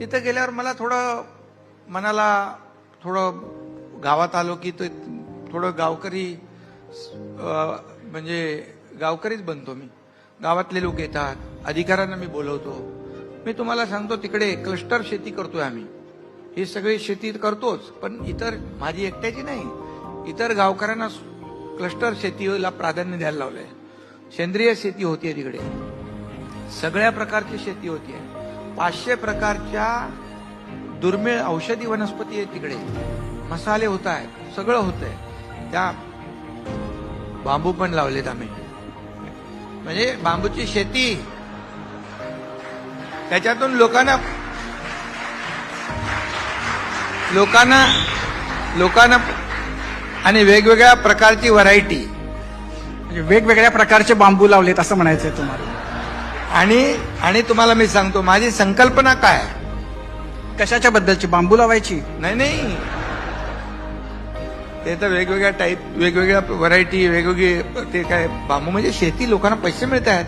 तिथं गेल्यावर मला थोडं मनाला थोडं गावात आलो की तो थोडं गावकरी म्हणजे गावकरीच बनतो मी. गावातले लोक येतात, अधिकाऱ्यांना मी बोलवतो. मी तुम्हाला सांगतो तिकडे क्लस्टर शेती करतोय आम्ही. ही सगळी शेती करतोच, पण इतर माझी एकट्याची नाही, इतर गावकऱ्यांना क्लस्टर शेतीला प्राधान्य द्यायला लावलंय. सेंद्रिय शेती होतीये तिकडे, सगळ्या प्रकारची शेती होतीये. 500 प्रकारच्या दुर्मिळ औषधी वनस्पती आहेत तिकडे, मसाले होत आहेत, सगळं होतंय. त्या बांबू पण लावलेत आम्ही, म्हणजे बांबूची शेती. त्याच्यातून लोकांना आणि वेगवेगळ्या प्रकारची व्हरायटी, म्हणजे वेगवेगळ्या प्रकारचे बांबू लावलेत असं म्हणायचंय तुम्हाला. आणि तुम्हाला मी सांगतो माझी संकल्पना काय. कशाच्या बद्दलची? बांबू लावायची? नाही, ते तर वेगवेगळ्या टाईप, वेगवेगळ्या व्हरायटी, वेगवेगळे ते काय बांबू म्हणजे शेती. लोकांना पैसे मिळत आहेत.